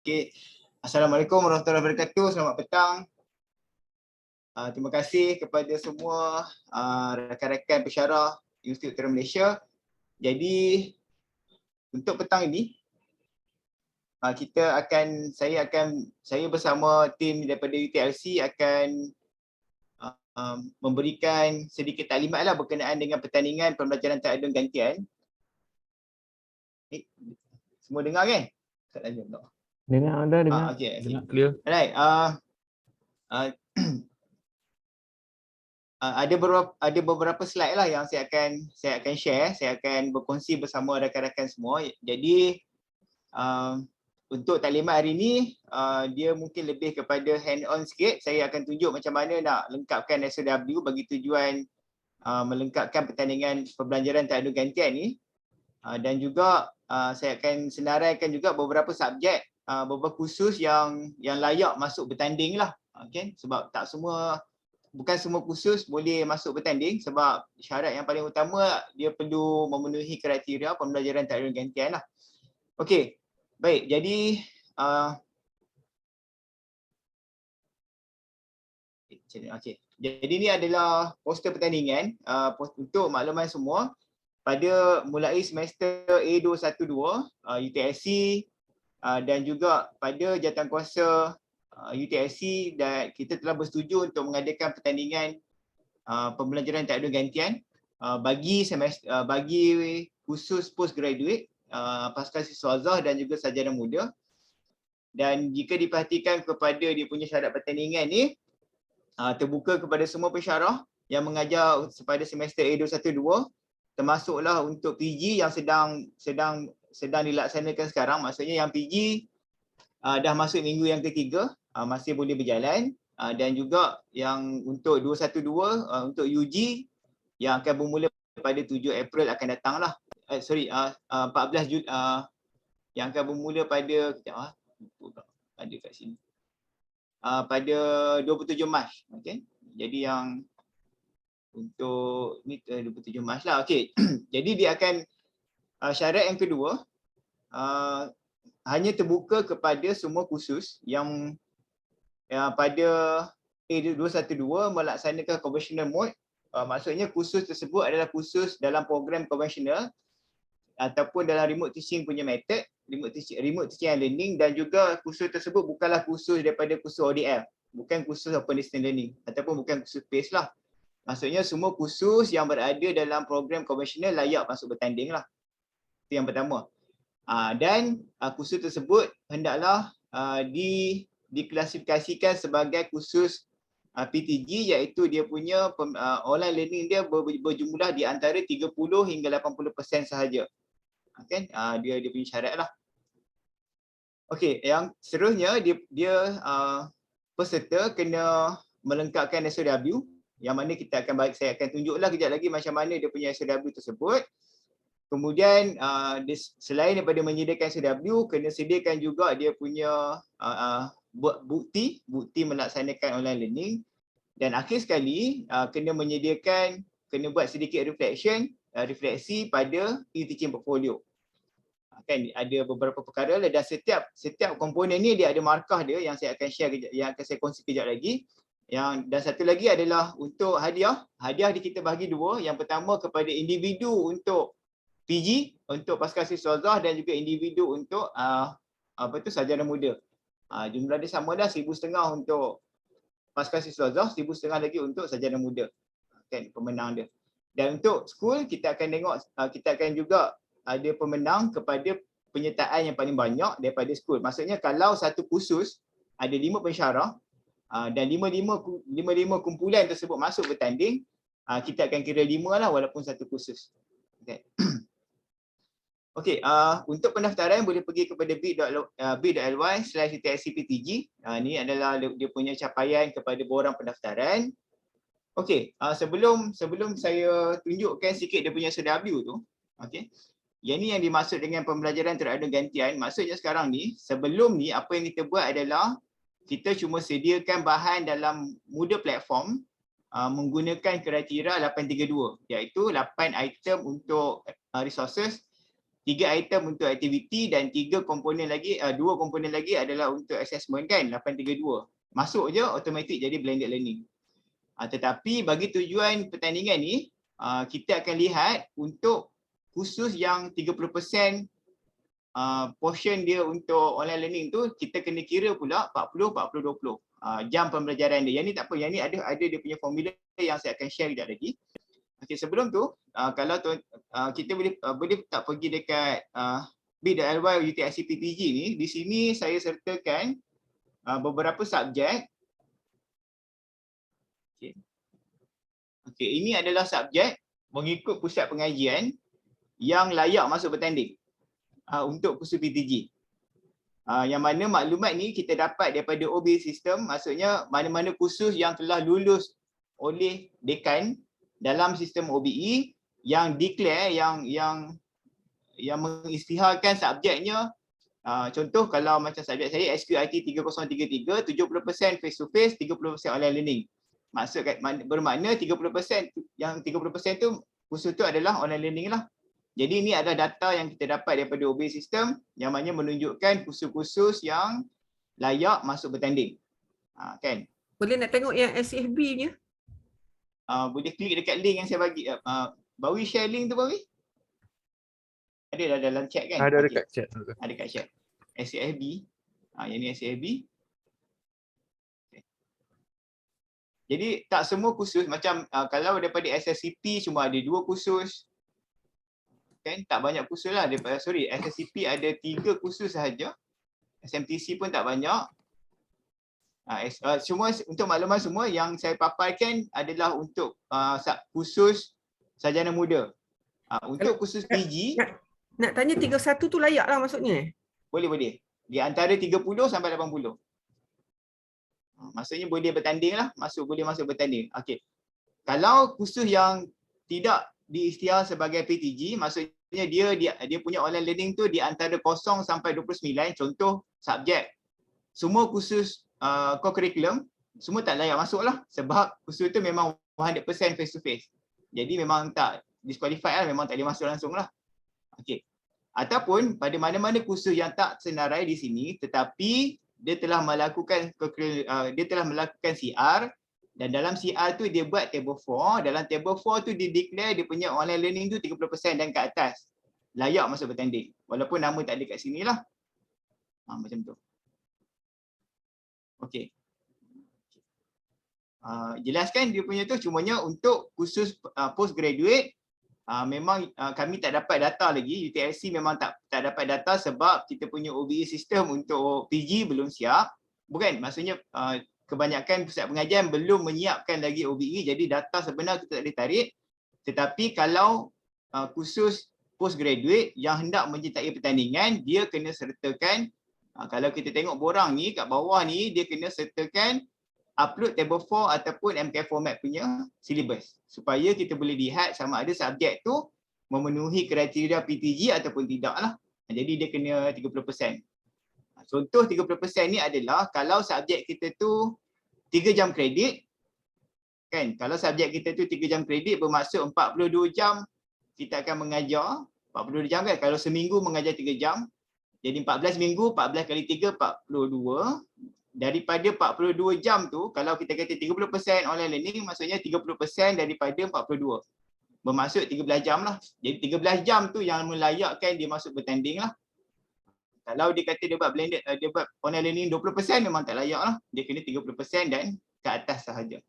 Okay. Assalamualaikum warahmatullahi wabarakatuh. Selamat petang. Terima kasih kepada semua rakan-rakan pensyarah Institut Tera Malaysia. Jadi untuk petang ini saya bersama tim daripada UTLC akan memberikan sedikit taklimat berkenaan dengan pertandingan pembelajaran tamadun gantian. Semua dengar kan? Tak tanya tak. Dengar, dengar. Okay. Dengar clear. Alright. Ada beberapa slide lah yang saya akan share. Saya akan berkongsi bersama rakan-rakan semua. Jadi untuk taklimat hari ini dia mungkin lebih kepada hand on sikit. Saya akan tunjuk macam mana nak lengkapkan SOW bagi tujuan melengkapkan pertandingan pembelajaran tamadun gantian ni. Dan juga saya akan senaraikan juga beberapa subjek, beberapa kursus yang layak masuk bertanding lah. Okay? Sebab bukan semua kursus boleh masuk bertanding sebab syarat yang paling utama dia perlu memenuhi kriteria pembelajaran tamadun gantian lah. Okey, baik. Jadi Jadi ini adalah poster pertandingan untuk makluman semua. Pada mulai semester A212 UTLC dan juga pada jawatankuasa UTLC dan kita telah bersetuju untuk mengadakan pertandingan pembelajaran tamadun gantian bagi khusus postgraduate, pasca siswa azhar dan juga sarjana muda. Dan jika diperhatikan kepada dia punya syarat pertandingan ni terbuka kepada semua pensyarah yang mengajar pada semester A212, termasuklah untuk PG yang sedang dilaksanakan sekarang. Maksudnya yang PG dah masuk minggu yang ketiga, masih boleh berjalan, dan juga yang untuk 212 untuk UG yang akan bermula pada 7 April akan datang lah. 14 Jun yang akan bermula pada ada kat sini. Pada 27 Mac. Okey. Jadi yang untuk ni 27 Mac lah. Okey. Jadi dia akan syarat yang kedua hanya terbuka kepada semua kursus yang pada A212 melaksanakan conventional mode. Maksudnya kursus tersebut adalah kursus dalam program konvensional ataupun dalam remote teaching punya method, remote teaching and learning, dan juga kursus tersebut bukanlah kursus daripada kursus ODL, bukan kursus open distance learning ataupun bukan kursus PACE lah. Maksudnya semua kursus yang berada dalam program konvensional layak masuk bertanding lah. Itu yang pertama. Dan kursus tersebut hendaklah diklasifikasikan sebagai kursus PTG, iaitu dia punya online learning dia berjumlah di antara 30 hingga 80% sahaja. Kan? Dia punya syarat lah. Okey, yang seterusnya dia peserta kena melengkapkan SOW, yang mana saya akan tunjuklah kejap lagi macam mana dia punya SOW tersebut. Kemudian selain daripada menyediakan SOW, kena sediakan juga dia punya bukti melaksanakan online learning. Dan akhir sekali kena buat sedikit refleksi pada e-teaching portfolio. Kan ada beberapa perkara dan setiap komponen ni dia ada markah dia yang saya akan share yang akan saya kongsi kejap lagi. Dan satu lagi adalah untuk hadiah. Hadiah kita bagi dua. Yang pertama kepada individu untuk PG, untuk pasca siswa azhar, dan juga individu untuk sarjana muda. Jumlah dia sama dah, 1,500 untuk pasca siswa azhar, 1,500 lagi untuk sarjana muda. Kan pemenang dia. Dan untuk school kita akan juga ada pemenang kepada penyertaan yang paling banyak daripada school. Maksudnya kalau satu kursus ada 5 pensyarah dan 5 kumpulan tersebut masuk bertanding, kita akan kira 5 lah walaupun satu kursus. Okay. Okey, untuk pendaftaran boleh pergi kepada bit.ly/UTLCPTG. Ini adalah dia punya capaian kepada borang pendaftaran. Okey, sebelum saya tunjukkan sikit dia punya SOW tu, okey. Yang ni yang dimaksud dengan pembelajaran tamadun gantian. Maksudnya sekarang ni, sebelum ni apa yang kita buat adalah kita cuma sediakan bahan dalam Moodle platform menggunakan kriteria 832, iaitu 8 item untuk resources 3 item untuk aktiviti dan 3 komponen lagi, 2 komponen lagi adalah untuk assessment kan, 832. Masuk je automatic jadi blended learning. Tetapi bagi tujuan pertandingan ni, kita akan lihat untuk khusus yang 30% portion dia untuk online learning tu, kita kena kira pula 40-40-20 jam pembelajaran dia. Yang ni tak apa, yang ni ada dia punya formula yang saya akan share sekejap lagi. Okey, sebelum tu kalau kita boleh tak pergi dekat bit.ly UTIC PTG ni, di sini saya sertakan beberapa subjek. Okey, ini adalah subjek mengikut pusat pengajian yang layak masuk bertanding untuk kursus PTG. Yang mana maklumat ni kita dapat daripada OB System, maksudnya mana-mana kursus yang telah lulus oleh dekan dalam sistem OBE yang declare yang mengisytiharkan subjeknya, contoh kalau macam subjek saya SQIT 3033, 70% face to face, 30% online learning. Bermakna 30% yang 30% tu kursus tu adalah online learning lah. Jadi ini adalah data yang kita dapat daripada OB System yang mana menunjukkan kursus-kursus yang layak masuk bertanding. Kan? Boleh nak tengok yang SFB-nya? Boleh klik dekat link yang saya bagi. Bawi share link tu Bawi? Ada dah dalam chat kan? Ada dekat chat. Ada dekat chat. SFB. Yang ni SFB. Okay. Jadi tak semua kursus macam kalau daripada SSCP cuma ada 2 kursus. Kan tak banyak kursus lah. SSCP ada 3 kursus sahaja. SMTC pun tak banyak. Semua untuk makluman semua yang saya paparkan adalah untuk khusus sarjana muda. Untuk khusus PG nak tanya 31 tu layak lah maksudnya? Boleh. Di antara 30 sampai 80. Maksudnya boleh bertanding lah, boleh masuk bertanding. Okey. Kalau khusus yang tidak diisytihar sebagai PTG, maksudnya dia punya online learning tu di antara 0 sampai 29, contoh subjek. Semua khusus core curriculum semua tak layak masuk lah sebab kursus tu memang 100% face to face. Jadi memang tak disqualified lah, memang tak boleh masuk langsung lah. Okey. Ataupun pada mana-mana kursus yang tak senarai di sini tetapi dia telah melakukan CR dan dalam CR tu dia buat table 4, dalam table 4 tu dia declare dia punya online learning tu 30% dan ke atas. Layak masuk bertanding. Walaupun nama tak ada kat sini lah. Macam tu. Okey. Jelaskan dia punya tu cumanya untuk khusus postgraduate memang kami tak dapat data lagi. UTIC memang tak dapat data sebab kita punya OBE sistem untuk PG belum siap. Bukan, maksudnya kebanyakan pusat pengajian belum menyiapkan lagi OBE, jadi data sebenar kita tak boleh tarik. Tetapi kalau khusus postgraduate yang hendak menyertai pertandingan, dia kena sertakan. Kalau kita tengok borang ni kat bawah ni, dia kena sertakan upload table 4 ataupun MKF format punya syllabus supaya kita boleh lihat sama ada subjek tu memenuhi kriteria PTG ataupun tidak lah. Jadi dia kena 30%. Contoh 30% ni adalah kalau subjek kita tu 3 jam kredit, kan? Kalau subjek kita tu 3 jam kredit bermaksud 42 jam kita akan mengajar. 42 jam kan? Kalau seminggu mengajar 3 jam, jadi 14 minggu, 14 kali 3, 42. Daripada 42 jam tu, kalau kita kata 30% online learning, maksudnya 30% daripada 42. Bermaksud 13 jam lah. Jadi 13 jam tu yang melayakkan dia masuk bertanding lah. Kalau dia kata dia buat blended, dia buat online learning 20% memang tak layak lah. Dia kena 30% dan ke atas sahaja.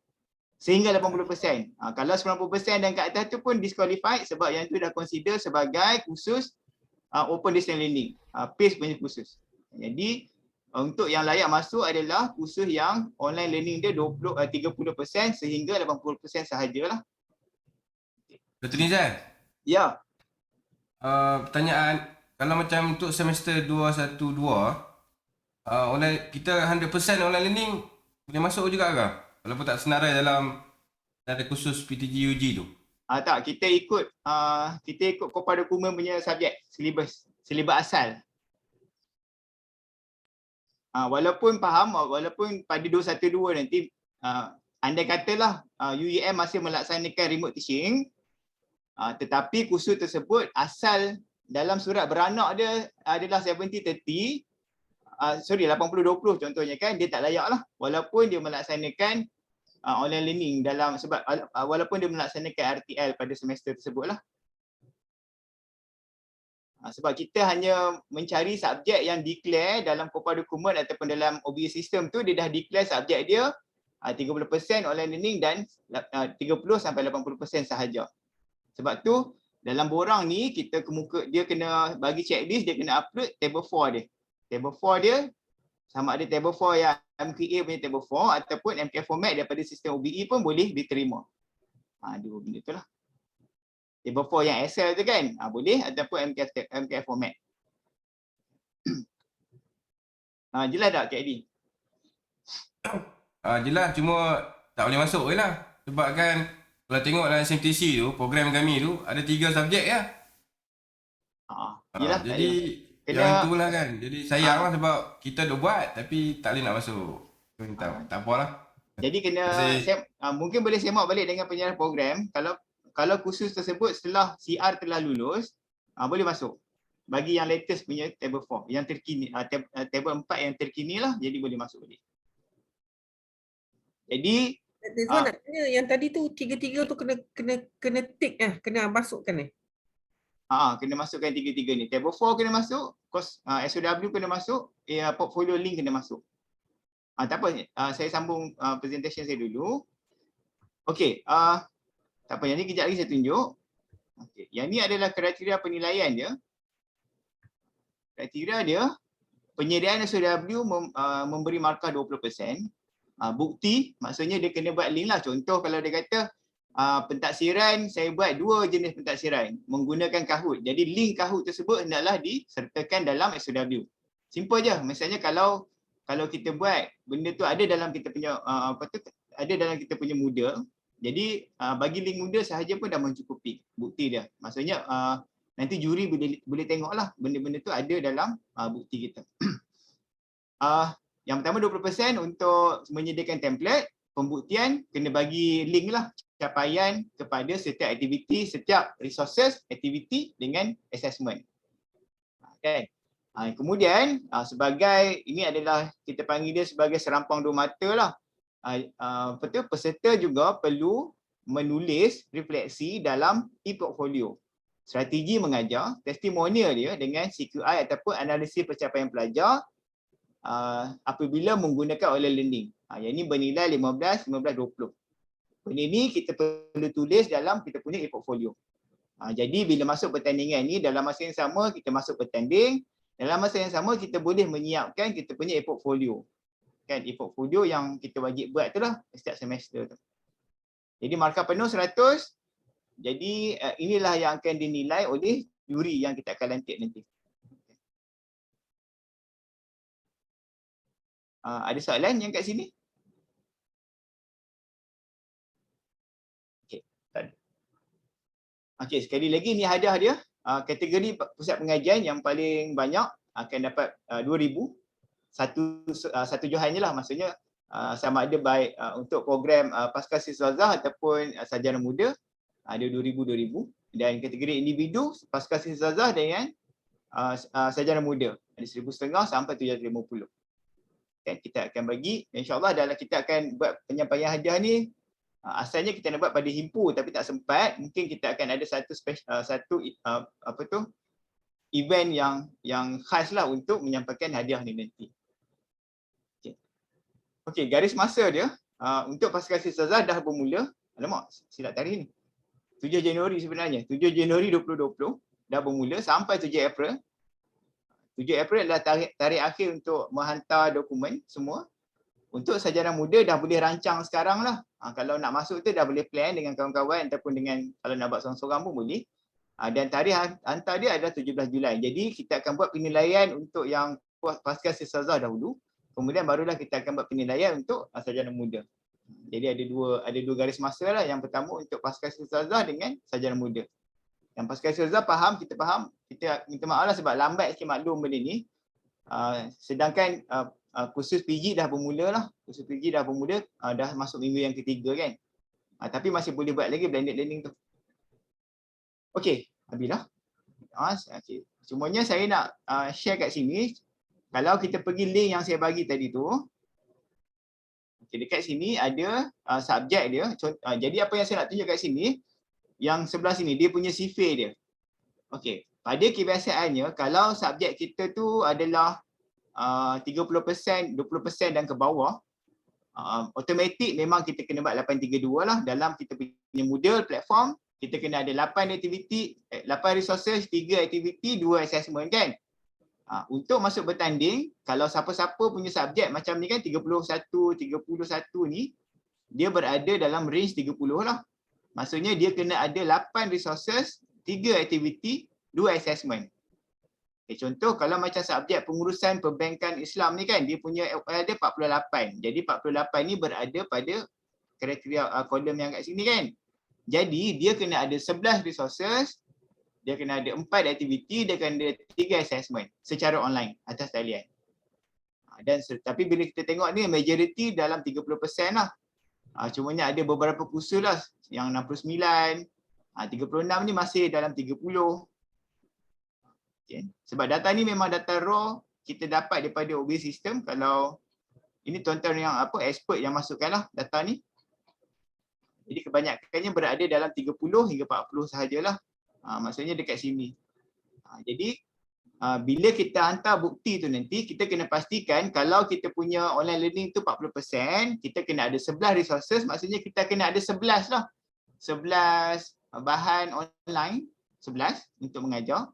Sehingga 80%. Kalau 90% dan ke atas tu pun disqualified sebab yang tu dah consider sebagai khusus open distance learning, PACE punya khusus. Jadi untuk yang layak masuk adalah khusus yang online learning dia 30% sehingga 80% sahajalah. Dr. Nizal? Ya. Pertanyaan, kalau macam untuk semester 212, kita 100% online learning boleh masuk juga ke? Walaupun tak senarai dalam khusus PTG UG tu? Tak, kita ikut Kopa Dokumen punya subjek, syllabus asal. Walaupun walaupun pada 212 nanti andai katalah UEM masih melaksanakan remote teaching, tetapi kursus tersebut asal dalam surat beranak dia adalah 70-30, 80-20 contohnya kan, dia tak layak lah walaupun dia melaksanakan online learning dalam sebab walaupun dia melaksanakan RTL pada semester tersebut lah. Sebab kita hanya mencari subjek yang declare dalam kopa dokumen ataupun dalam OBE system tu, dia dah declare subjek dia 30% online learning dan 30-80% sahaja. Sebab tu dalam borang ni dia kena bagi checklist, dia kena upload table 4 dia. Table 4 dia sama ada table 4 yang MKA punya table 4 ataupun MKA format daripada sistem OBE pun boleh diterima. Dua benda tu lah. Table 4 yang Excel tu kan, boleh, ataupun MKA format. Jelas tak Kak Edi? Jelas, cuma tak boleh masuk je lah. Sebab kan kalau tengok dalam SMTC tu, program kami tu ada 3 subjek ya. Yelah, Jadi yang itulah kan. Jadi sayang lah sebab kita dah buat tapi tak boleh nak masuk. Tak apalah. Jadi mungkin boleh semak balik dengan penyarah program. Kalau kursus tersebut setelah CR telah lulus, boleh masuk. Bagi yang latest punya table 4, yang terkini, table 4 yang terkini lah, jadi boleh masuk balik. Jadi Rizwan nak tanya yang tadi tu 3 tu kena tick kena masukkan kena masukkan 3 ni. Table 4 kena masuk, course SOW kena masuk, portfolio link kena masuk. Tak apa, saya sambung presentation saya dulu. Okey, tak apa, yang ni kejap lagi saya tunjuk. Okey, yang ni adalah kriteria penilaian dia. Kriteria dia, penyediaan SOW memberi markah 20%. Bukti, maksudnya dia kena buat link lah. Contoh kalau dia kata pentaksiran, saya buat 2 jenis pentaksiran menggunakan Kahoot. Jadi link Kahoot tersebut hendaklah disertakan dalam SOW. Simple je. Misalnya kalau kita buat benda tu ada dalam kita punya ada dalam kita punya Moodle. Jadi bagi link Moodle sahaja pun dah mencukupi bukti dia. Maksudnya nanti juri boleh tengoklah benda-benda tu ada dalam bukti kita. Yang pertama 20% untuk menyediakan template. Pembuktian kena bagi link lah capaian kepada setiap aktiviti, setiap resources, aktiviti dengan assessment. Kan? Kemudian sebagai ini adalah kita panggil dia sebagai serampang 2 mata lah. Peserta juga perlu menulis refleksi dalam e-portfolio. Strategi mengajar, testimonial dia dengan CQI ataupun analisis pencapaian pelajar apabila menggunakan online learning. Yang ini bernilai 15, 20. Benda ni kita perlu tulis dalam kita punya e-portfolio. Jadi bila masuk pertandingan ni, dalam masa yang sama kita masuk bertanding, dalam masa yang sama kita boleh menyiapkan kita punya e-portfolio. Kan, e-portfolio yang kita wajib buat tu lah setiap semester tu. Jadi markah penuh 100. Jadi inilah yang akan dinilai oleh juri yang kita akan lantik nanti. Ada soalan yang kat sini? Okey, tak ada. Okey, sekali lagi ni hadiah dia. Kategori pusat pengajian yang paling banyak akan dapat 2,000. Satu johan je lah, maksudnya sama ada baik untuk program Pasca Siswazah ataupun sarjana muda ada 2,000. Dan kategori individu Pasca Siswazah dengan sarjana muda ada 1,500 sampai 750. Kan kita akan bagi, insya-Allah dalam kita akan buat penyampaian hadiah ni. Asalnya kita nak buat pada himpu tapi tak sempat, mungkin kita akan ada satu event yang khas lah untuk menyampaikan hadiah ni nanti. Okey, garis masa dia untuk Pasca Siswazah dah bermula. Alamak, silap tarikh ni. 7 Januari sebenarnya. 7 Januari 2020 dah bermula sampai 7 April. 7 April adalah tarikh akhir untuk menghantar dokumen semua. Untuk sarjana muda dah boleh rancang sekarang lah. Kalau nak masuk tu dah boleh plan dengan kawan-kawan ataupun dengan kalau nak buat seorang-seorang pun boleh. Dan tarikh hantar dia adalah 17 Julai. Jadi kita akan buat penilaian untuk yang Pasca Siswazah dahulu. Kemudian barulah kita akan buat penilaian untuk sarjana muda. Jadi ada dua garis masa lah. Yang pertama untuk Pasca Siswazah dengan sarjana muda. Yang Pasca Siswazah kita faham, kita minta maaf lah sebab lambat sikit maklum benda ni. Sedangkan kursus PG dah bermula lah. Kursus PG dah bermula, dah masuk minggu yang ketiga kan. Tapi masih boleh buat lagi blended learning tu. Okey, habislah. Okay. Semuanya saya nak share kat sini. Kalau kita pergi link yang saya bagi tadi tu, okay, dekat sini ada subjek dia. Jadi apa yang saya nak tunjuk kat sini, yang sebelah sini dia punya sifir dia. Okey, pada kebiasaannya kalau subjek kita tu adalah 30%, 20% dan ke bawah, automatik memang kita kena buat 832 lah. Dalam kita punya Moodle platform, kita kena ada 8 aktiviti, 8 resources, 3 aktiviti, 2 assessment kan. Untuk masuk bertanding, kalau siapa-siapa punya subjek macam ni kan 31 ni, dia berada dalam range 30 lah. Maksudnya dia kena ada 8 resources, 3 aktiviti, 2 assessment. Okay, contoh kalau macam subjek pengurusan perbankan Islam ni kan, dia punya ada 48. Jadi 48 ni berada pada kriteria kolom yang kat sini kan. Jadi dia kena ada 11 resources, dia kena ada 4 aktiviti, dia kena ada 3 assessment secara online atas talian. Dan tapi bila kita tengok ni majoriti dalam 30% lah. Cumanya ada beberapa kursus lah yang 69, 36 ni masih dalam 30. Okay. Sebab data ni memang data raw kita dapat daripada OB system. Kalau ini tuan-tuan yang expert yang masukkan lah data ni. Jadi kebanyakannya berada dalam 30 hingga 40 sahajalah. Maksudnya dekat sini. Jadi bila kita hantar bukti tu nanti, kita kena pastikan kalau kita punya online learning tu 40%, kita kena ada 11 resources, maksudnya kita kena ada 11 lah. 11 bahan online, 11 untuk mengajar.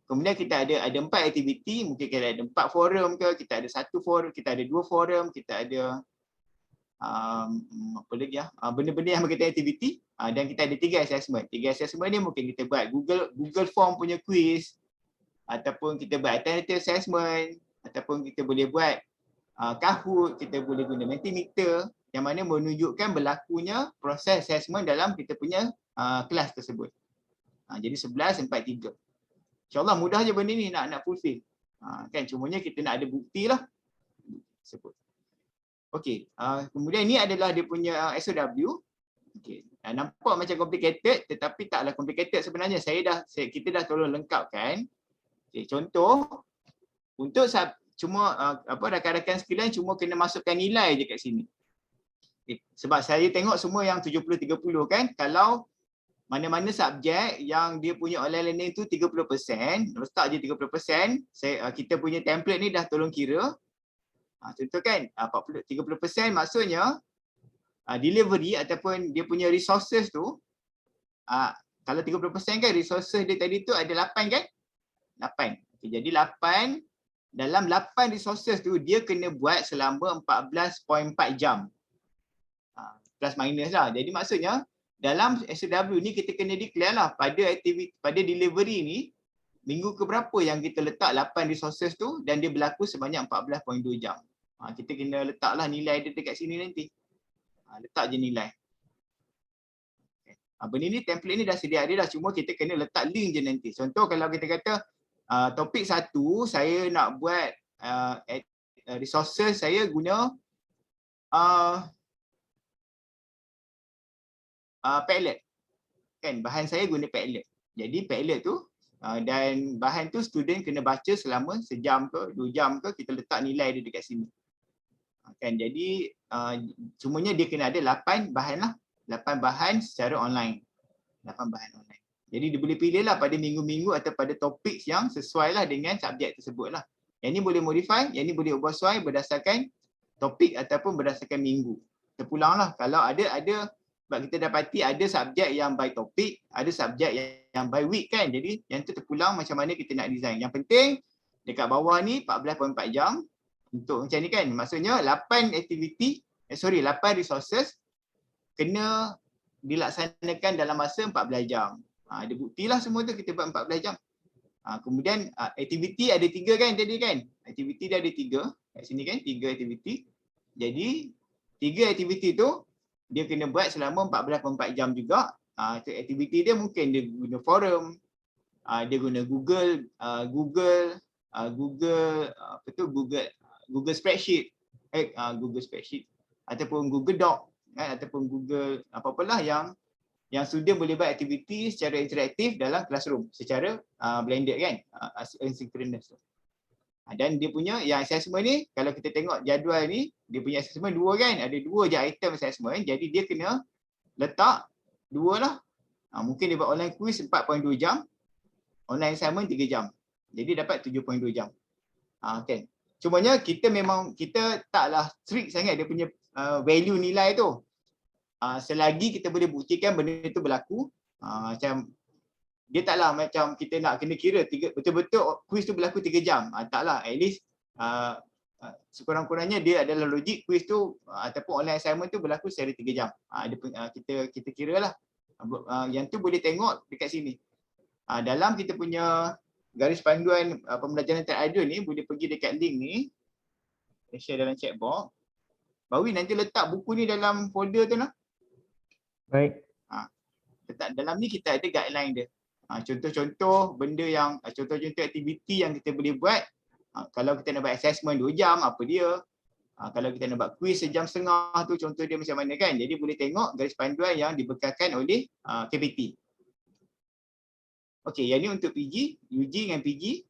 Kemudian kita ada 4 aktiviti, mungkin kita ada 4 forum ke, kita ada 1 forum, kita ada 2 forum, kita ada apa lagi benda-benda yang berkaitan aktiviti, dan kita ada 3 assessment. 3 assessment ni mungkin kita buat Google Form punya quiz, ataupun kita buat alternative assessment, ataupun kita boleh buat Kahoot, kita boleh guna Mentimeter yang mana menunjukkan berlakunya proses assessment dalam kita punya kelas tersebut. Jadi 11, 4, 3. InsyaAllah mudah je benda ni nak fulfill. Kan cumanya kita nak ada bukti lah. Sebut. Okey, kemudian ni adalah dia punya SOW. Okey, nampak macam complicated tetapi taklah complicated sebenarnya. Kita dah tolong lengkapkan. Okey, contoh untuk cuma rakan-rakan sekalian cuma kena masukkan nilai je kat sini. Okay. Sebab saya tengok semua yang 70-30 kan, kalau mana-mana subjek yang dia punya online learning tu 30%, letak je 30%, kita punya template ni dah tolong kira. Contoh kan 30% maksudnya delivery ataupun dia punya resources tu, kalau 30% kan resources dia tadi tu ada 8 kan? 8. Okay, jadi 8 dalam 8 resources tu dia kena buat selama 14.4 jam. Plus minus lah. Jadi maksudnya dalam SOW ni kita kena declare lah pada delivery ni minggu keberapa yang kita letak 8 resources tu dan dia berlaku sebanyak 14.2 jam. Kita kena letaklah nilai dia dekat sini nanti. Letak je nilai. Benda ni template ni dah sedia ada dah, cuma kita kena letak link je nanti. Contoh kalau kita kata topik 1 saya nak buat resources saya guna Padlet. Kan bahan saya guna Padlet. Jadi Padlet tu dan bahan tu student kena baca selama sejam ke 2 jam ke, kita letak nilai dia dekat sini. Kan jadi cumanya dia kena ada 8 bahan lah. 8 bahan secara online. 8 bahan online. Jadi dia boleh pilih lah pada minggu-minggu atau pada topik yang sesuai lah dengan subjek tersebut lah. Yang ni boleh modify, yang ni boleh ubah sesuai berdasarkan topik ataupun berdasarkan minggu. Terpulang lah. Kalau ada sebab kita dapati ada subjek yang by topik, ada subjek yang by week kan. Jadi yang tu terpulang macam mana kita nak design. Yang penting dekat bawah ni 14.4 jam untuk macam ni kan. Maksudnya 8 resources kena dilaksanakan dalam masa 14 jam. Ada buktilah semua tu kita buat 14 jam. Kemudian aktiviti ada 3 kan tadi kan. Aktiviti dia ada 3. Kat sini kan 3 aktiviti. Jadi 3 aktiviti tu dia kena buat selama 14.4 jam juga. Aktiviti dia mungkin dia guna forum, dia guna Google spreadsheet, Google spreadsheet ataupun Google Doc, ataupun Google apa-apalah yang yang student boleh buat aktiviti secara interaktif dalam classroom secara blended kan, asynchronous tu. Dan dia punya yang assessment ni, kalau kita tengok jadual ni, dia punya assessment dua kan, ada dua je item assessment, jadi dia kena letak dua lah. Mungkin dia buat online quiz 4.2 jam, online assignment 3 jam. Jadi dapat 7.2 jam. Kan. Cumanya kita taklah strict sangat dia punya value nilai tu. Selagi kita boleh buktikan benda tu berlaku, macam dia taklah macam kita nak kena kira betul-betul quiz tu berlaku 3 jam. Taklah, at least sekurang-kurangnya dia adalah logik quiz tu ataupun online assignment tu berlaku secara 3 jam. Kita kiralah. Yang tu boleh tengok dekat sini. Dalam kita punya garis panduan pembelajaran teradil ni, boleh pergi dekat link ni. Saya share dalam chat box. Bawi nanti letak buku ni dalam folder tu lah. Baik. Letak dalam ni kita ada guideline dia. Contoh-contoh benda yang, contoh-contoh aktiviti yang kita boleh buat. Kalau kita nak buat assessment 2 jam, apa dia? Kalau kita nak buat quiz 1.5 jam tu, contoh dia macam mana kan? Jadi boleh tengok garis panduan yang dibekalkan oleh KPT. Okey, yang ni untuk PG, UG dengan PG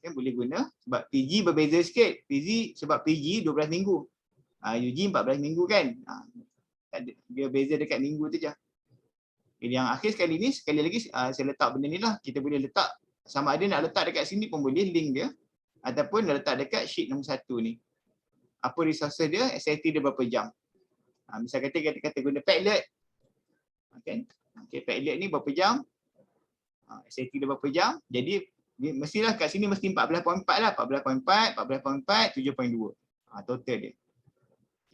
kan boleh guna. Sebab PG berbeza sikit. Sebab PG 12 minggu. UG 14 minggu kan. Dia beza dekat minggu tu je. Yang akhir sekali ni, sekali lagi saya letak benda ni lah. Kita boleh letak, sama ada nak letak dekat sini pun boleh link dia. Ataupun letak dekat sheet nombor 1 ni. Apa resources dia, SAT dia berapa jam. Misal kata guna Padlet. Kan? Okay, Padlet ni berapa jam. SAT dia berapa jam. Jadi mestilah kat sini mesti 14.4 lah. 14.4, 14.4, 7.2. Total dia.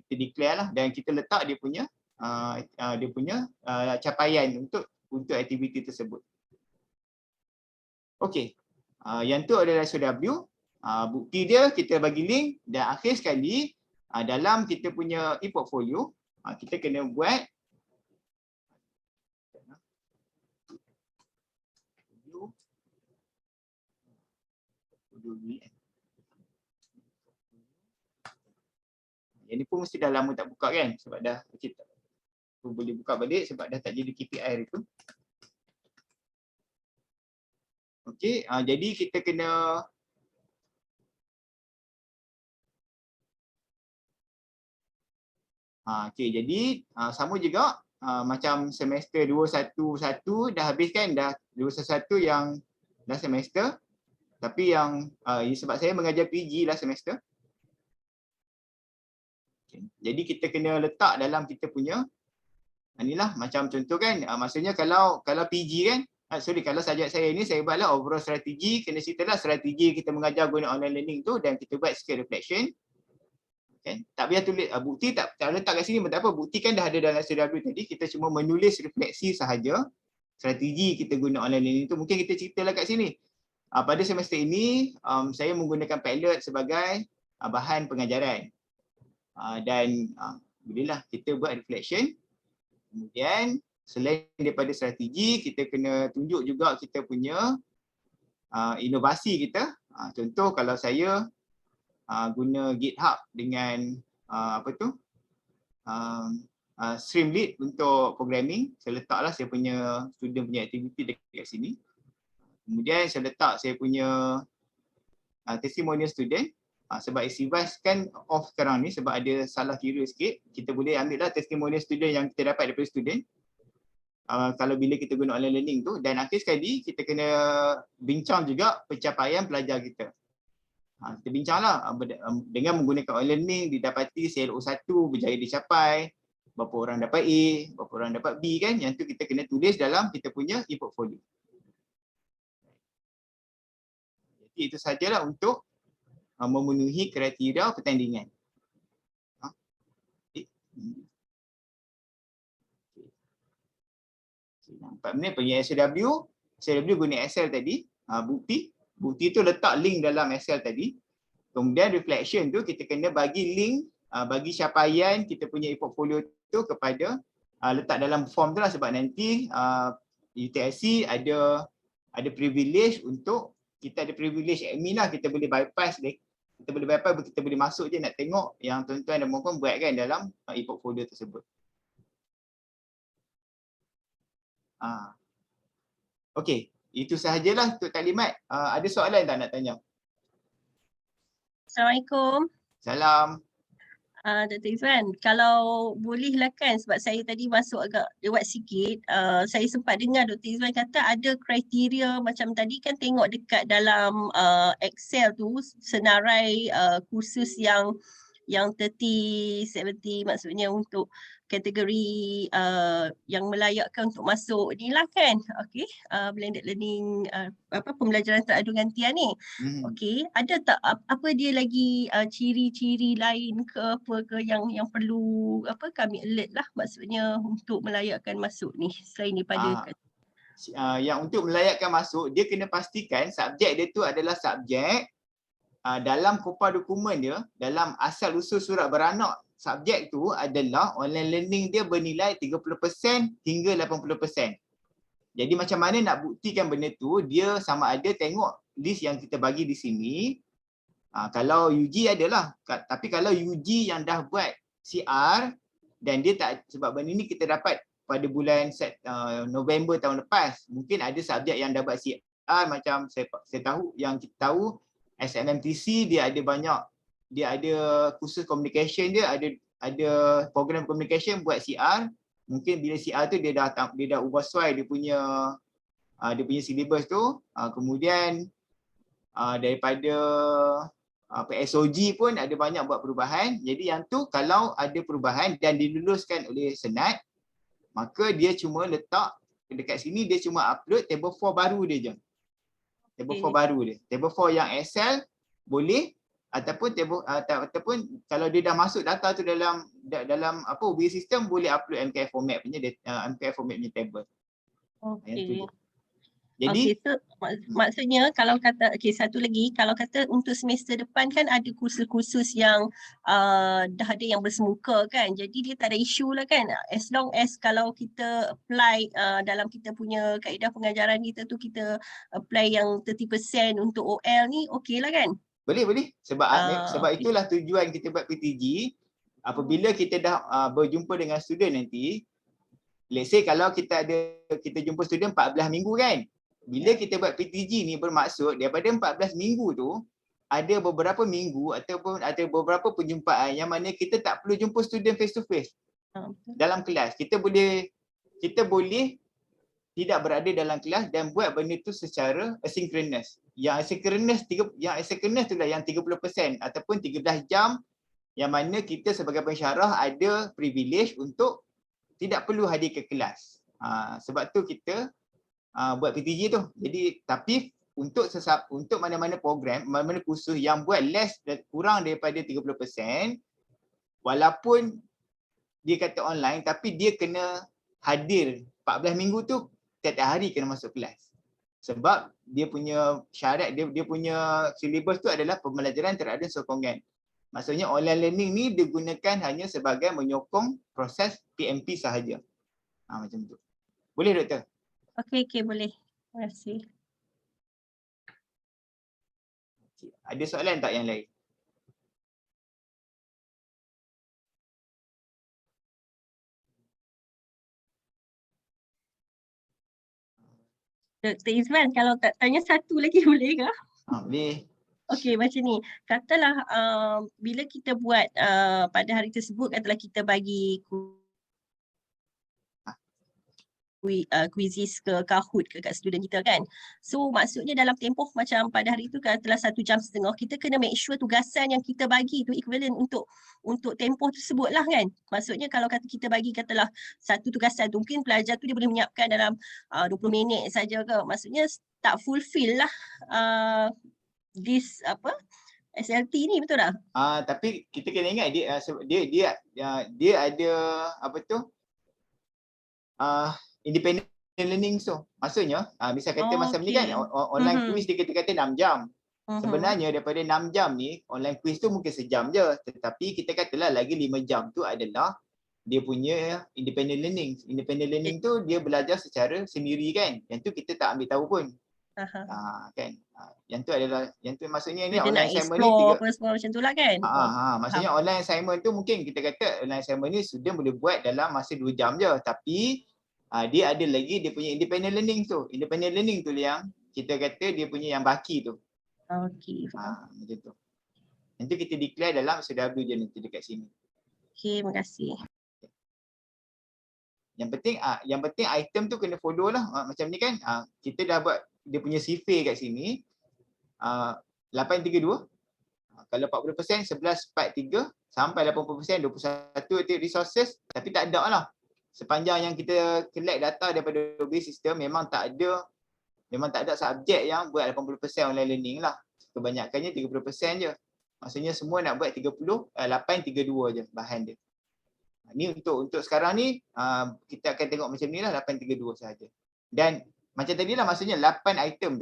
Kita declare lah dan kita letak dia punya capaian untuk aktiviti tersebut. Okey. Yang tu adalah SOW. Bukti dia kita bagi link dan akhir sekali dalam kita punya e-portfolio kita kena buat yang ni pun mesti dah lama tak buka kan, sebab dah kita boleh buka balik sebab dah tak jadi KPI itu. Okey, jadi kita kena okey, jadi sama juga macam semester 211 dah habis kan, dah 211 yang dah semester. Tapi yang sebab saya mengajar PG lah semester. Okay. Jadi kita kena letak dalam kita punya inilah macam contoh kan, maksudnya kalau PG kan, kalau subjek saya ni saya buatlah overall strategi, kena ceritalah strategi kita mengajar guna online learning tu dan kita buat skill reflection. Okay. Tak payah tulis bukti, tak letak kat sini tak apa, bukti kan dah ada dalam SOW tadi, kita cuma menulis refleksi sahaja strategi kita guna online learning tu. Mungkin kita ceritalah kat sini. Pada semester ini, saya menggunakan Padlet sebagai bahan pengajaran. Dan bolehlah kita buat reflection. Kemudian, selain daripada strategi, kita kena tunjuk juga kita punya inovasi kita. Contoh kalau saya guna GitHub dengan Streamlit untuk programming, saya letaklah saya punya student punya aktiviti dekat sini. Kemudian saya letak saya punya testimonial student. Sebab SIVAS kan off sekarang ni sebab ada salah kira sikit. Kita boleh ambil lah testimonial student yang kita dapat daripada student. Kalau bila kita guna online learning tu. Dan akhir sekali kita kena bincang juga pencapaian pelajar kita. Kita bincanglah dengan menggunakan online learning didapati CLO1 berjaya dicapai. Berapa orang dapat A, berapa orang dapat B kan. Yang tu kita kena tulis dalam kita punya e-portfolio. Itu sajalah untuk memenuhi kriteria pertandingan. Nampak ni punya SOW guna Excel tadi, bukti tu letak link dalam Excel tadi. Kemudian reflection tu kita kena bagi link, bagi capaian kita punya e-portfolio tu kepada letak dalam form tu lah, sebab nanti UTSC ada privilege untuk kita ada privilege admin lah, kita boleh bypass dia. Kita boleh masuk je nak tengok yang tuan-tuan dan puan-puan buat kan dalam e-portfolio tersebut. Okey, itu sahajalah untuk taklimat. Ada soalan tak nak tanya? Assalamualaikum. Salam. Dr. Izwan, kalau bolehlah kan, sebab saya tadi masuk agak lewat sikit, saya sempat dengar Dr. Izwan kata ada kriteria macam tadi kan tengok dekat dalam Excel tu senarai kursus yang 30, 70 maksudnya untuk kategori yang melayakkan untuk masuk ni lah kan. Okey, blended learning pembelajaran teradu gantian ni. Okey, ada tak apa dia lagi ciri-ciri lain ke apa ke yang perlu kami alert lah maksudnya untuk melayakkan masuk ni selain daripada yang untuk melayakkan masuk dia kena pastikan subjek dia tu adalah subjek dalam kopa dokumen dia, dalam asal usul surat beranak subjek tu adalah online learning dia bernilai 30% hingga 80%. Jadi macam mana nak buktikan benda tu, dia sama ada tengok list yang kita bagi di sini. Kalau UG adalah, tapi kalau UG yang dah buat CR dan dia tak, sebab benda ni kita dapat pada bulan November tahun lepas, mungkin ada subjek yang dah buat CR macam saya tahu, yang kita tahu SMMTC dia ada banyak, dia ada kursus communication, dia ada program communication buat CR. Mungkin bila CR tu dia dah ubah suai dia punya syllabus tu. Kemudian daripada SOG pun ada banyak buat perubahan. Jadi yang tu kalau ada perubahan dan diluluskan oleh Senat, maka dia cuma letak dekat sini, dia cuma upload table 4 baru dia je. Table 4 baru dia. Table 4 yang Excel boleh, ataupun kalau dia dah masuk data tu dalam UBI system, boleh upload MKF format punya MKF format punya table. Okey. Jadi so, maksudnya kalau kata satu lagi, kalau kata untuk semester depan kan ada kursus-kursus yang dah ada yang bersemuka kan. Jadi dia tak ada isu lah kan. As long as kalau kita apply dalam kita punya kaedah pengajaran kita tu, kita apply yang 30% untuk OL ni, okey lah kan? Boleh. Sebab itulah tujuan kita buat PTG. Apabila kita dah berjumpa dengan student nanti, let's say kalau kita jumpa student 14 minggu kan. Bila kita buat PTG ni bermaksud daripada 14 minggu tu, ada beberapa minggu ataupun ada beberapa perjumpaan yang mana kita tak perlu jumpa student face to face dalam kelas. Kita boleh tidak berada dalam kelas dan buat benda tu secara asynchronous. Yang asynchronous tu lah yang 30% ataupun 13 jam yang mana kita sebagai pensyarah ada privilege untuk tidak perlu hadir ke kelas. Sebab tu kita buat PTG tu. Jadi tapi untuk mana-mana program, mana-mana kursus yang buat kurang daripada 30%, walaupun dia kata online tapi dia kena hadir 14 minggu tu, tiap-tiap hari kena masuk kelas. Sebab dia punya syarat, dia punya syllabus tu adalah pembelajaran terhadap sokongan. Maksudnya online learning ni digunakan hanya sebagai menyokong proses PMP sahaja. Macam tu. Boleh doktor? Okey, boleh. Terima kasih. Ada soalan tak yang lain? Dr. Izwan, kalau tak tanya satu lagi boleh ke? Boleh. Okey, macam ni. Katalah bila kita buat pada hari tersebut, katalah kita bagi quizzes ke Kahoot ke kat student kita kan. So maksudnya dalam tempoh macam pada hari tu katalah 1.5 jam, kita kena make sure tugasan yang kita bagi tu equivalent untuk tempoh tersebut lah kan. Maksudnya kalau kata kita bagi katalah satu tugasan tu, mungkin pelajar tu dia boleh menyiapkan dalam 20 minit saja ke. Maksudnya tak fulfill lah this SLT ni, betul tak? Tapi kita kena ingat dia ada independent learning tu. Maksudnya misal kata masa ni kan online quiz dia kita kata 6 jam. Sebenarnya daripada 6 jam ni online quiz tu mungkin sejam je, tetapi kita katalah lagi 5 jam tu adalah dia punya independent learning. Independent learning tu dia belajar secara sendiri kan. Yang tu kita tak ambil tahu pun. Kan. Yang tu maksudnya ni online assignment ni semua macam tu lah kan. Maksudnya online assignment tu mungkin kita kata online assignment ni student boleh buat dalam masa 2 jam je, tapi dia ada lagi dia punya independent learning tu. Independent learning tu yang kita kata dia punya yang baki tu. Okey, faham. Macam tu. Nanti kita declare dalam SW je nanti dekat sini. Okey, makasih. Yang penting item tu kena follow lah. Macam ni kan, kita dah buat dia punya CFA kat sini. 832. Kalau 40%, 1143 sampai 80%, 21 itu resources, tapi tak ada lah. Sepanjang yang kita collect data daripada OBS system, memang tak ada subjek yang buat 80% online learning lah. Kebanyakannya 30% je. Maksudnya semua nak buat 832 je bahan dia. Ni untuk sekarang ni kita akan tengok macam ni lah, 832 sahaja. Dan macam tadi lah, maksudnya 8 item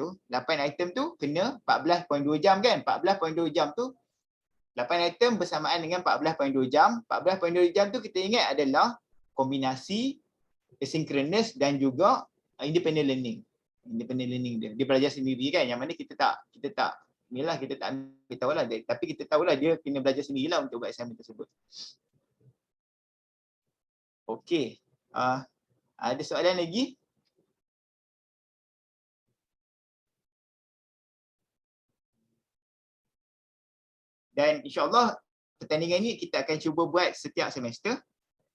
tu kena 14.2 jam kan. 14.2 jam tu 8 item bersamaan dengan 14.2 jam. 14.2 jam tu kita ingat adalah kombinasi asynchronous dan juga independent learning. Independent learning dia belajar sendiri kan, yang mana kita tak ambil tahu lah, tapi kita tahulah dia kena belajar sendirilah untuk buat assignment tersebut. Okey. Ada soalan lagi? Dan insyaAllah pertandingan ni kita akan cuba buat setiap semester.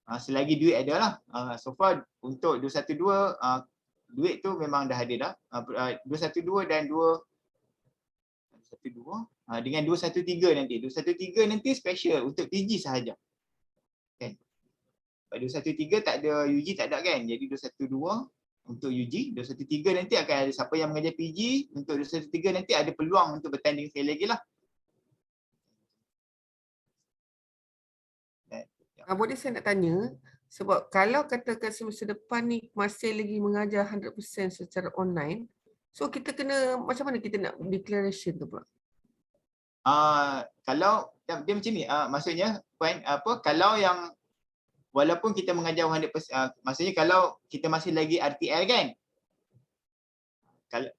Selagi duit ada lah. So far untuk 212, duit tu memang dah ada dah. 212 dan 212 dengan 213 nanti. 213 nanti special untuk PG sahaja. Kan? 213 tak ada UG, tak ada kan. Jadi 212 untuk UG, 213 nanti akan ada siapa yang mengajar PG. Untuk 213 nanti ada peluang untuk bertanding sekali lagi lah. Boleh saya nak tanya, sebab kalau katakan semester depan ni masih lagi mengajar 100% secara online, so kita kena macam mana kita nak declaration tu pula? Kalau dia macam ni, maksudnya kalau yang walaupun kita mengajar 100%, maksudnya kalau kita masih lagi RTL kan,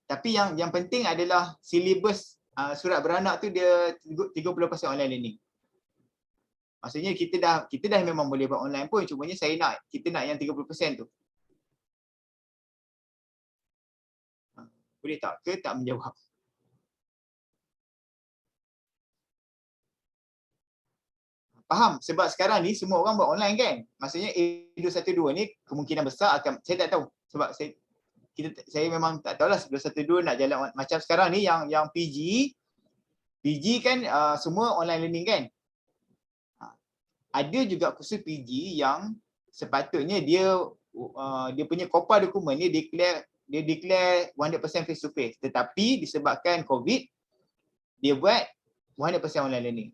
tapi yang penting adalah silibus surat beranak tu dia 30% online learning. Maksudnya kita dah memang boleh buat online pun, cumanya kita nak yang 30% tu. Boleh tak ke tak menjawab? Faham? Sebab sekarang ni semua orang buat online kan. Maksudnya A212 ni kemungkinan besar akan, saya tak tahu. Sebab saya memang tak tahulah 212 nak jalan macam sekarang ni yang PG kan semua online learning kan. Ada juga kursus PG yang sepatutnya dia punya kopa dokumen ni declare 100% face to face, tetapi disebabkan COVID dia buat 100% online learning.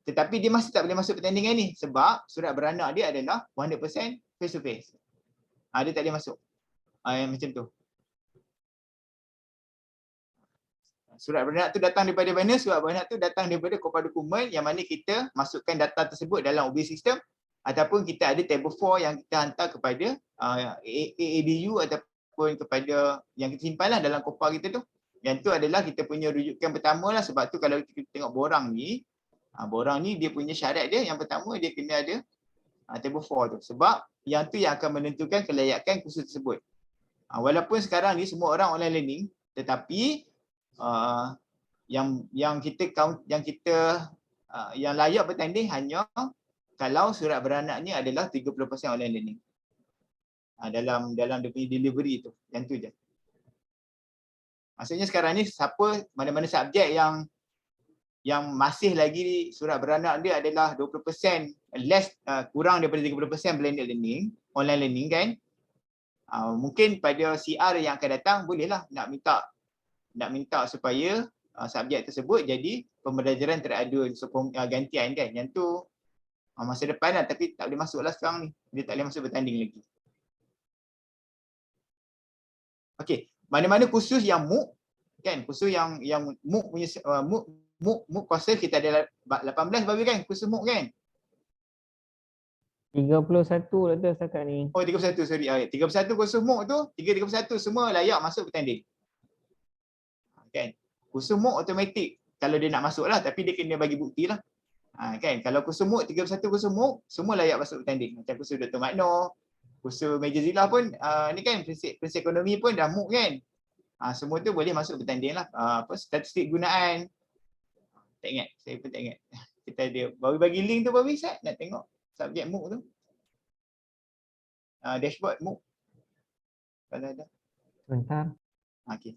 Tetapi dia masih tak boleh masuk pertandingan ni sebab surat beranak dia adalah 100% face to face. Dia tak boleh masuk. Macam tu. Surat beranak tu datang daripada mana? Surat beranak tu datang daripada kopa dokumen yang mana kita masukkan data tersebut dalam OBS system, ataupun kita ada table 4 yang kita hantar kepada AABU ataupun kepada yang kita simpanlah dalam kopa kita tu. Yang tu adalah kita punya rujukan pertama lah. Sebab tu kalau kita tengok borang ni dia punya syarat dia yang pertama dia kena ada table 4 tu. Sebab yang tu yang akan menentukan kelayakan kursus tersebut. Walaupun sekarang ni semua orang online learning, tetapi yang layak bertanding hanya kalau surat beranaknya adalah 30% online learning. Dalam dia punya delivery tu, yang tu je. Maksudnya sekarang ni mana-mana subjek yang masih lagi surat beranak dia adalah 20% kurang daripada 30% blended learning, online learning kan. Mungkin pada CR yang akan datang bolehlah nak minta supaya subjek tersebut jadi pembelajaran teradun gantian kan. Yang tu masa depan lah, tapi tak boleh masuk lah sekarang ni. Dia tak boleh masuk bertanding lagi. Okey, mana-mana kursus yang MOOC kan, kursus yang MOOC punya MOOC kursus kita ada 18 baru kan kursus MOOC kan. 31 Dr. setakat ni. Oh 31, sorry. 31 kursus MOOC tu, 31 semua layak masuk bertanding. Kan? Kursus MOOC automatik kalau dia nak masuk lah, tapi dia kena bagi bukti lah. Kan? Kalau kursus MOOC, 31 kursus MOOC, semua layak masuk bertanding. Macam kursus Dr. Magno, kursus Major Zillah pun ni kan prinsip ekonomi pun dah MOOC kan. Semua tu boleh masuk bertanding lah. Statistik gunaan. Tak ingat, saya pun tak ingat. Kita ada, Bawi bagi link tu Bawi Sat, nak tengok subjek MOOC tu. Dashboard MOOC. Kalau ada. Sebentar. Okay.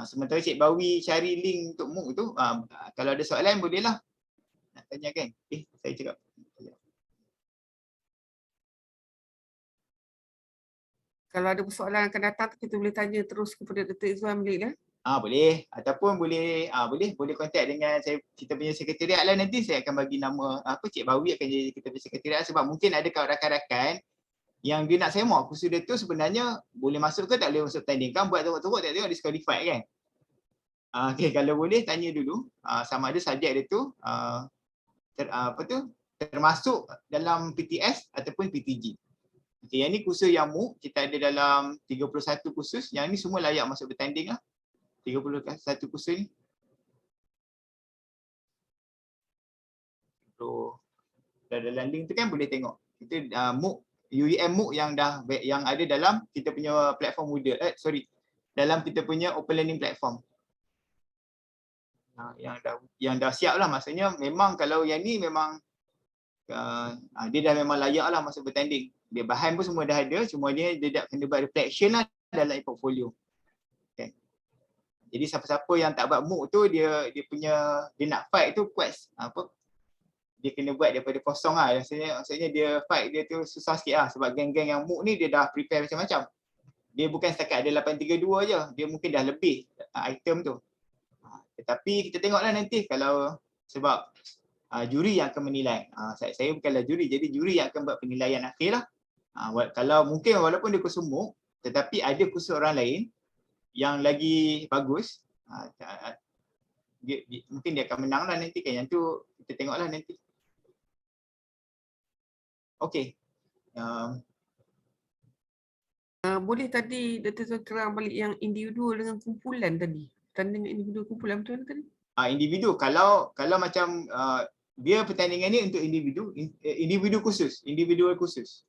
Sementara Cik Bawi cari link untuk MOOC tu, kalau ada soalan bolehlah nak tanyakan. Saya cakap. Kalau ada persoalan akan datang, kita boleh tanya terus kepada Dr. Izwan balik lah. Boleh, ataupun boleh boleh kontak dengan kita punya sekretariat lah, nanti saya akan bagi nama Cik Bawi akan jadi kita punya sekretariat, sebab mungkin ada rakan-rakan yang dia nak semak kursus dia tu sebenarnya boleh masuk ke tak boleh masuk tanding, kan buat teruk-teruk tak tengok disqualified kan. Okay, kalau boleh tanya dulu sama ada subjek dia tu termasuk dalam PTS ataupun PTG. Okay, yang ni kursus yang MOOC kita ada dalam 31 kursus, yang ni semua layak masuk bertanding lah. 31 kursus ni. So, dalam link tu kan boleh tengok. Kita MOOC, UEM MOOC yang ada dalam kita punya platform Moodle. Dalam kita punya open learning platform. Yang dah siap lah, maksudnya memang kalau yang ni memang dia dah memang layak lah masuk bertanding. Dia bahan pun semua dah ada, cuma dia tak kena buat reflection lah dalam portfolio. Okay. Jadi siapa-siapa yang tak buat MOOC tu dia nak fight tu quest dia kena buat daripada kosong lah. Maksudnya dia fight dia tu susah sikit lah, sebab geng-geng yang MOOC ni dia dah prepare macam-macam. Dia bukan setakat ada 832 je, dia mungkin dah lebih item tu. Tetapi kita tengoklah nanti kalau sebab juri yang akan menilai. Saya bukanlah juri, jadi juri yang akan buat penilaian akhir lah. Kalau mungkin walaupun dia kursus MOOC, tetapi ada kursus orang lain yang lagi bagus, mungkin dia akan menang lah nanti kan. Yang tu kita tengoklah nanti. Okey. Boleh tadi Dr. Izwan kerang balik yang individual dengan kumpulan tadi. Tanding individu kumpulan betul tadi? Individu kalau macam dia pertandingan ni untuk individu khusus, individual khusus.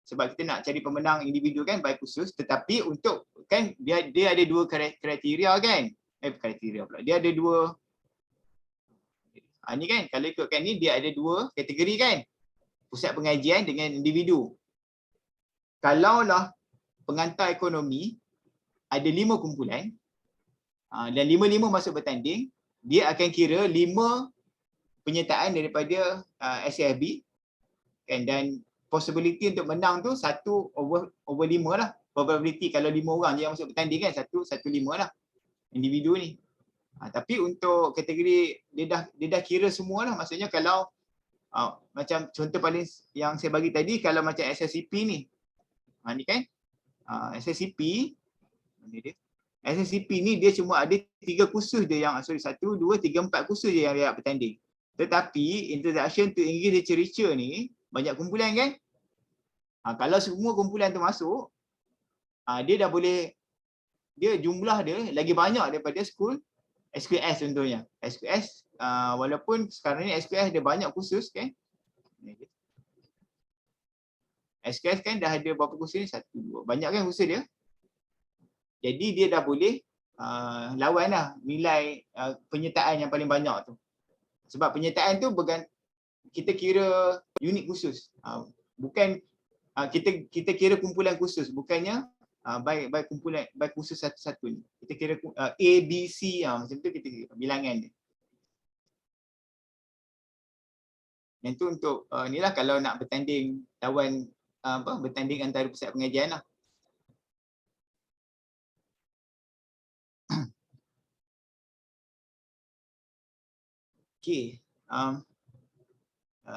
Sebab kita nak cari pemenang individu kan by khusus, tetapi untuk kan dia ada dua kriteria kan. Kriteria pula. Dia ada dua. Ni kan kalau ikutkan ni dia ada dua kategori kan. Pusat pengajian dengan individu. Kalaulah pengantar ekonomi ada 5 kumpulan dan 5 masuk bertanding, dia akan kira 5 penyertaan daripada SCFB kan, dan possibility untuk menang tu 1 over 5 lah. Probability kalau 5 orang je yang masuk bertanding kan, 1/5 lah individu ni. Tapi untuk kategori dia dah kira semua lah. Maksudnya kalau macam contoh paling yang saya bagi tadi, kalau macam SSCP ni. Ni kan SSCP ni dia cuma ada 3 kursus dia yang 1, 2, 3, 4 kursus je yang dia bertanding. Tetapi Introduction to English Literature ni banyak kumpulan kan. Kalau semua kumpulan tu masuk, dia dah boleh, dia jumlah dia lagi banyak daripada school SQS contohnya. SQS walaupun sekarang ni SQS ada banyak kursus kan. SQS kan dah ada berapa kursus ni? 1, 2. Banyak kan kursus dia. Jadi dia dah boleh lawan lah nilai penyertaan yang paling banyak tu. Sebab penyertaan tu kita kira unit khusus. Bukan kita kira kumpulan khusus, bukannya by kumpulan by khusus satu-satu ni. Kita kira A, B, C macam tu kita kira bilangan dia. Yang tu untuk inilah kalau nak bertanding lawan bertanding antara pusat pengajian lah. Okey.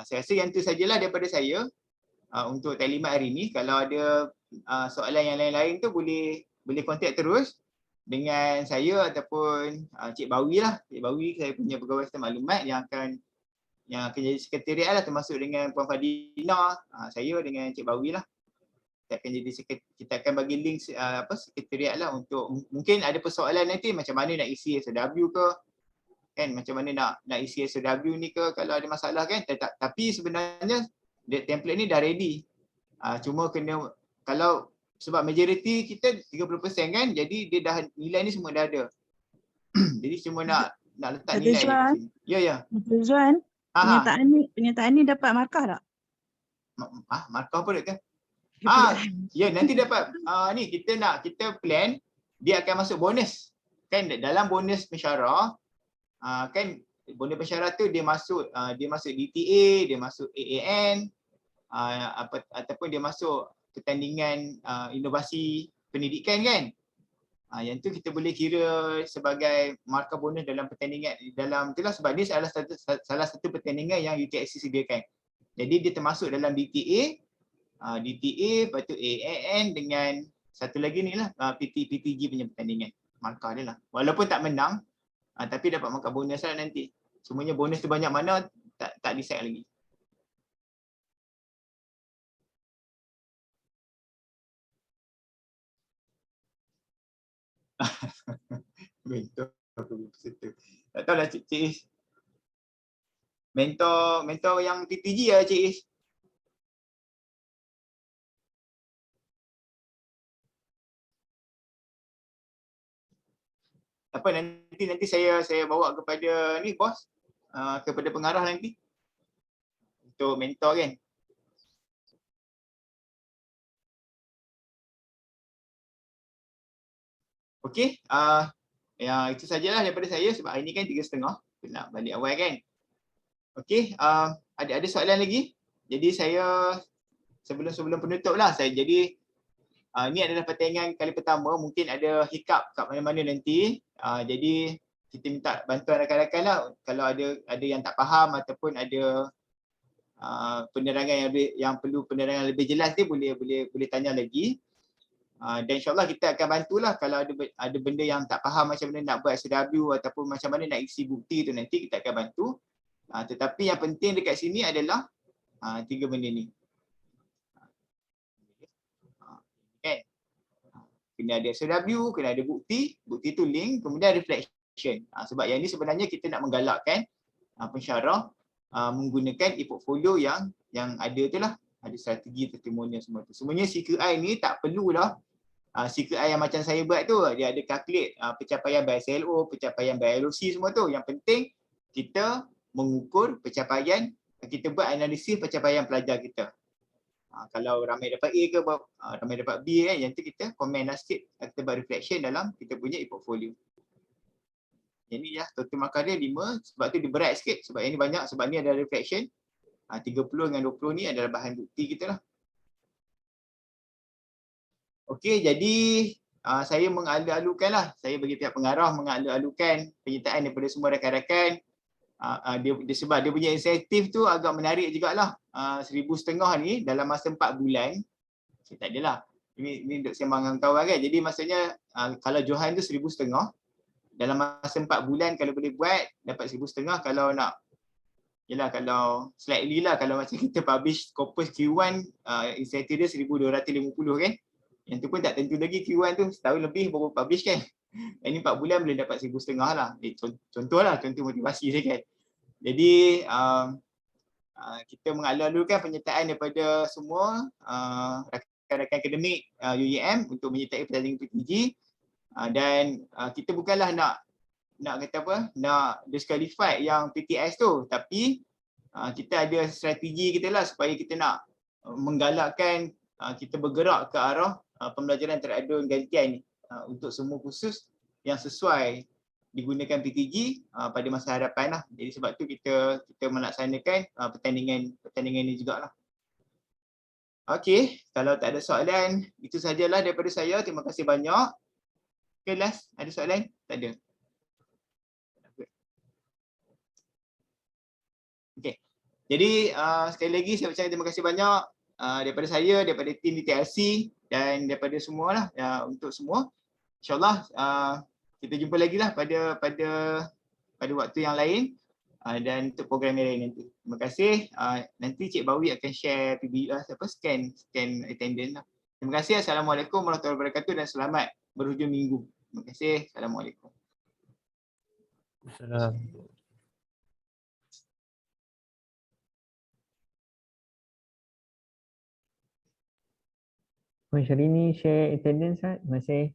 Saya rasa yang tu sajalah daripada saya untuk taklimat hari ni. Kalau ada soalan yang lain-lain tu boleh kontak terus dengan saya ataupun Cik Bawi lah. Cik Bawi saya punya pegawai sistem maklumat yang akan jadi sekretariat lah, termasuk dengan Puan Fadina, saya dengan Cik Bawi lah. kita akan kita akan bagi link sekretariat lah untuk mungkin ada persoalan nanti macam mana nak isi SOW ke, kan, macam mana nak isi SOW ni ke kalau ada masalah kan. Tapi sebenarnya template ni dah ready. Cuma kena kalau sebab majoriti kita 30% kan, jadi dia dah nilai ni semua dah ada. Jadi cuma nak letak nilai kat sini. Ya. Betul Zuan. Penyertaan ni dapat markah tak? Markah apa dekat? Ya, nanti dapat ni kita plan dia akan masuk bonus. Kan dalam bonus pensyarah kan bonus pensyarah tu dia masuk DTA, dia masuk AAN ataupun dia masuk pertandingan inovasi pendidikan kan. Yang tu kita boleh kira sebagai markah bonus dalam pertandingan dalam itulah sebab ni salah satu pertandingan yang UTSC sediakan. Jadi dia termasuk dalam DTA, lepas tu AAN dengan satu lagi ni lah PTG punya pertandingan. Markah dia lah. Walaupun tak menang tapi dapat markah bonus lah nanti. Semuanya bonus tu banyak mana tak decide lagi. Mentor peserta. Tak tahu lah Cik Is. Mentor yang PTG lah Cik Is. Apa nanti saya bawa kepada ni bos, kepada pengarah nanti untuk mentor kan. Okey, ya itu sajalah daripada saya sebab hari ni kan 3:30 nak balik awal kan. Okey, ada soalan lagi? Jadi saya sebelum penutup lah jadi ni adalah pertandingan kali pertama, mungkin ada hiccup kat mana-mana nanti. Jadi kita minta bantuan rakan-rakan lah kalau ada yang tak faham ataupun ada penerangan yang perlu penerangan lebih jelas ni boleh tanya lagi. Dan insyaAllah kita akan bantulah kalau ada benda yang tak faham macam mana nak buat SOW ataupun macam mana nak isi bukti tu nanti kita akan bantu. Tetapi yang penting dekat sini adalah 3 benda ni. Kan? Kena ada SOW, kena ada bukti tu link, kemudian reflection. Sebab yang ni sebenarnya kita nak menggalakkan pensyarah menggunakan e-portfolio yang ada tu lah. Ada strategi, testimonial semua tu. Semuanya CQI ni tak perlulah CQI yang macam saya buat tu, dia ada calculate pencapaian by SLO, pencapaian by LOC semua tu. Yang penting kita mengukur pencapaian, kita buat analisis pencapaian pelajar kita. Kalau ramai dapat A ke ramai dapat B kan, yang tu kita komen lah sikit, kita buat reflection dalam kita punya e-portfolio. Yang ni ya, total markah dia 5, sebab tu dia berat sikit sebab yang ni banyak, sebab ni ada reflection. 30 dengan 20 ni adalah bahan bukti kita lah. Okey, jadi saya mengalu-alukan lah. Saya bagi pihak pengarah mengalu-alukan penyertaan daripada semua rakan-rakan. Dia sebab dia punya insentif tu agak menarik jugalah. 1,500 ni dalam masa 4 bulan. Tak adalah. Ini untuk sembang dengan kawan kan. Jadi maksudnya kalau Johan tu 1,500. Dalam masa 4 bulan kalau boleh buat dapat 1,500. Kalau nak yelah kalau slightly lah kalau macam kita publish Scopus Q1 insentif dia 1,250 kan. Yang tu pun tak tentu lagi Q1 tu setahun lebih baru publish kan. Yang ni 4 bulan boleh dapat 1,500 lah. Contoh motivasi dia kan. Jadi kita mengalu-alukan penyertaan daripada semua rakan-rakan akademik UEM untuk menyertai pertandingan PTG. Dan kita bukanlah nak kata apa, nak disqualify yang PTS tu, tapi kita ada strategi kita lah supaya kita nak menggalakkan kita bergerak ke arah pembelajaran teradun gantian ni untuk semua kursus yang sesuai digunakan PTG pada masa hadapan lah. Jadi sebab tu kita melaksanakan pertandingan ni jugalah. Okey, kalau tak ada soalan, itu sajalah daripada saya. Terima kasih banyak. Kelas, ada soalan? Tak ada. Okey. Jadi sekali lagi saya ucapkan terima kasih banyak daripada saya, daripada tim DTLC dan daripada semualah untuk semua. InsyaAllah kita jumpa lagi lah pada waktu yang lain dan untuk program yang lain nanti. Terima kasih. Nanti Cik Bawi akan share PB scan attendance lah. Terima kasih. Assalamualaikum warahmatullahi wabarakatuh dan selamat berhujung minggu. Terima kasih. Assalamualaikum. Salam. Puan Syahrini share attendance, Terima kasih.